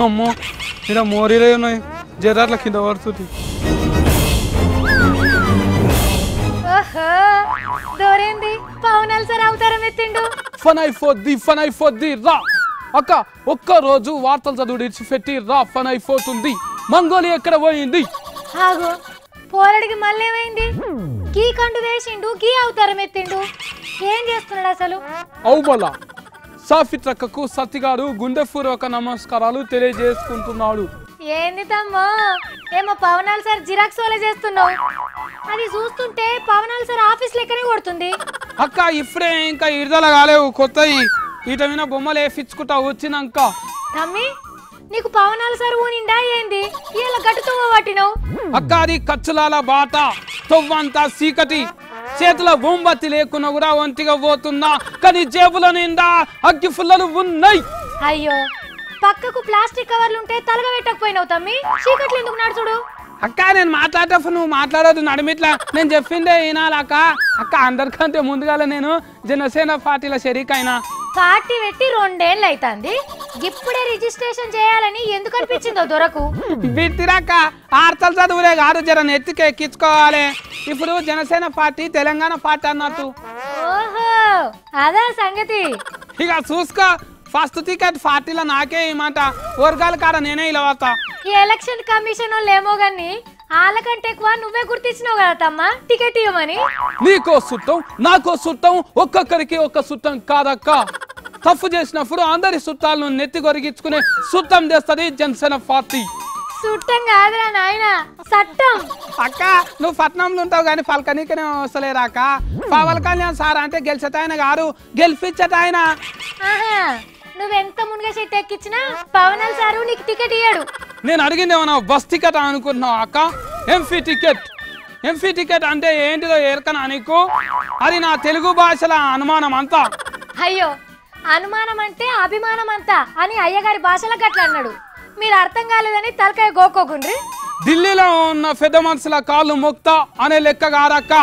అమ్మో ఇలా మోరీలే ఉన్నాయి జర్రాట్ల కింద పడుతుంది దోరేంది పవనాలు సార్ అవతారం ఎత్తిండు ఫన్ అయిపోద్ది రా అక్క ఒక్క రోజు వార్తలు చదువు ఇచ్చిపెట్టి రా ఫన్ అయిపోతుంది మంగోలి ఎక్కడ పోయింది ఆగో పోరడికి మళ్ళీ ఏమైంది కీ కండు వేసిండు కీ అవతారం ఎత్తిండు ఏం చేస్తున్నాడు అసలు అవుబల సాఫిత్రక్కకు సత్తిగాడు గుండెపూర్వక నమస్కారాలు తెలియజేసుకుంటున్నాడు ఏంది తమ్మో ఏమో పవనాలు సార్ జిరాక్స్ వల్ల చేస్తున్నావు అది చూస్తుంటే పవనాలు సార్ ఆఫీస్ లెక్కనే కొడుతుంది అక్క ఇప్పుడే ఇంకా ఇడదల కాలేవు కొత్తవి వీటి మీద బొమ్మలు వేపించుకుంటా వచ్చినాక తమ్మి నీకు పవనాలు సార్ ఊనిండా ఏంది ఇలా గట్టుతో పట్టినావు అక్క అది ఖర్చులాల బాట తొవ్వంతా సీకటి చేతిలో బొంబత్తి లేకున్నా కూడా ఒంటిగా పోతున్నా కానీ జేబుల నిండా అగ్గి ఫుల్లలు ఉన్నాయి అయ్యో పక్కకు ప్లాస్టిక్ కవర్లు ఉంటే తలగా పెట్టకపోయినావు తమ్మి చీకట్లు ఎందుకు నడుచుడు అక్క నేను మాట్లాడేటప్పుడు నువ్వు మాట్లాడదు నడిమిట్లా నేను చెప్పిందే వినాలక్క అక్క అందరికంటే ముందుగాల నేను జనసేన పార్టీల షరీక్ అయినా పార్టీ పెట్టి 2 ఏళ్ళు అవుతుంది ఇప్పుడే రిజిస్ట్రేషన్ చేయాలని ఎందుకు అనిపించిందో దొరకు బిట్టిరాక ఆర్తలు చదువులే కాదు జర నెత్తికి ఎక్కించుకోవాలి ఇప్పుడు జనసేన పార్టీ తెలంగాణ పార్టీ అన్నట్టు ఓహో అదా సంగతి ఇక చూసుకో ఫస్ట్ టికెట్ పార్టీలో నాకే ఇమాట వర్గాల కాడ నేనే ఇలా వస్తా ఈ ఎలక్షన్ కమిషన్ వాళ్ళు ఏమో గాని వాళ్ళకంటే ఎక్కువ నువ్వే గుర్తించినావు కదా తమ్మ టికెట్ ఇవ్వమని నీకో సుట్టం నాకో సుట్టం ఒక్కొక్కరికి ఒక్క సుట్టం కాదక్క తప్పు చేసినప్పుడు అందరి సుట్టాలను నెత్తి కొరిగించుకునే సుట్టం చేస్తుంది జనసేన పార్టీ సుట్టం కాదురా నాయన చట్టం అక్క నువ్వు పట్నంలో ఉంటావు కానీ పలకనీకనే వస్తలేరాక పవన్ కళ్యాణ్ సార్ అంటే గెలిచేటాయన గారు గెలిపించటాయన నువ్వెంత మునిగా చెట్టు ఎక్కించినా పవనాలు సారు నీకు టికెట్ ఇయ్యాడు నేను అడిగింది ఏమన్నా బస్ టికెట్ అనుకుంటున్నావు అక్క ఎంఫీ టికెట్ అంటే ఏంటిదో ఎరకనా నీకు అది నా తెలుగు భాషల అనుమానం అంతా అయ్యో అనుమానం అంటే అభిమానం అంతా అని అయ్యగారి భాషలో గట్లా అన్నాడు మీరు అర్థం కాలేదని తలకాయ గోకోకుండ్రి ఢిల్లీలో ఉన్న పెద్ద మనుషుల కాళ్ళు మొక్తా అనే లెక్క కాదక్క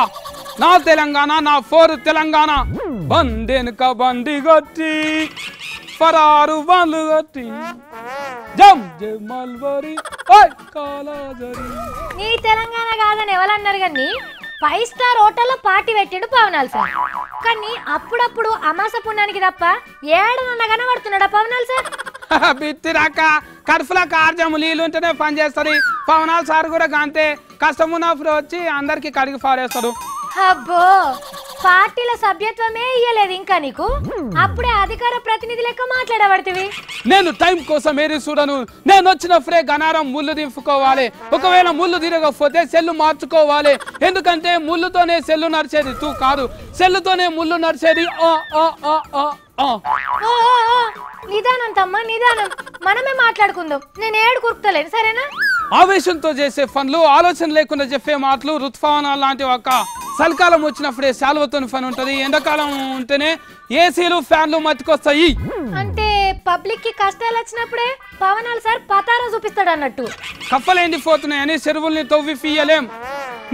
నా తెలంగాణ నా ఫోర్ తెలంగాణ బండెనుక బండి కొట్టి ఫరారు వాళ్ళు కొట్టి జమ్ జమల్వరి కాలాజరి నీ తెలంగాణ కాదని ఎవరన్నారు కానీ 5 స్టార్ హోటల్లో పార్టీ పెట్టాడు పవనాలు సార్ కానీ అప్పుడప్పుడు అమాస పుణ్యానికి తప్ప ఏడనన్న కనబడుతున్నాడా పవనాలు సార్ బిత్తిరాక కడుపులో కార్జము నీళ్ళు ఉంటేనే పని చేస్తుంది పవనాలు సార్ కూడా అంతే కష్టమున్నప్పుడు వచ్చి అందరికి కడిగి పారేస్తాడు అబ్బో పార్టీల సభ్యత్వమే ఇయ్యలేదు ఇంకా నీకు అప్పుడే అధికార ప్రతినిధి లెక్క మాట్లాడబడుతుంది నేను టైం కోసం ఏరి చూడను నేను వచ్చినప్పుడే గనారం ముళ్ళు దింపుకోవాలి ఒకవేళ ముళ్ళు తిరగకపోతే సెల్లు మార్చుకోవాలి ఎందుకంటే ముళ్ళుతోనే సెల్లు నడిచేది తూ కాదు సెల్లుతోనే ముళ్ళు నడిచేది నిదానం తమ్మ నిదానం మనమే మాట్లాడుకుందాం నేను ఏడు కురుకుతలేను సరేనా ఆవేశంతో చేసే పనులు ఆలోచన లేకుండా చెప్పే మాటలు ఋతుపవనాలు లాంటివి అక్క చలికాలం వచ్చినప్పుడే శాలువతో పని ఉంటది ఎండాకాలం ఉంటేనే ఏసీలు ఫ్యాన్లు మతికొస్తాయి అంటే పబ్లిక్ కి కష్టాలు వచ్చినప్పుడే పవనాలు సార్ పతారా చూపిస్తాడు అన్నట్టు కప్పలు ఎండిపోతున్నాయని చెరువుల్ని తవ్వి ఫీయలేం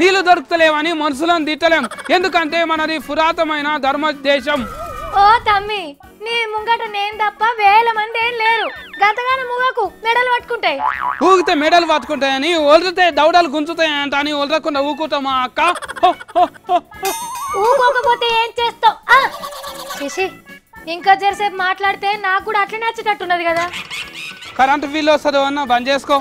నీళ్లు దొరుకుతలేమని మనుషులను తిట్టలేం ఎందుకంటే మనది పురాతనమైన ధర్మ దేశం ఓ తమ్మి నీ ముంగట నేను తప్ప వేల మంది ఏం లేరు గతగాన ముగకు మెడలు పట్టుకుంటాయి ఊగితే మెడలు పట్టుకుంటాయని ఒలితే దౌడలు గుంజుతాయంట అని ఒలరకుండా ఊకుంటామా అక్క ఊకోకపోతే ఏం చేస్తావు శశి ఇంకా జరసేపు మాట్లాడితే నాకు కూడా అట్లనే వచ్చేటట్టున్నది కదా కరెంటు బిల్లు వస్తుంది అన్న బంద్ చేసుకో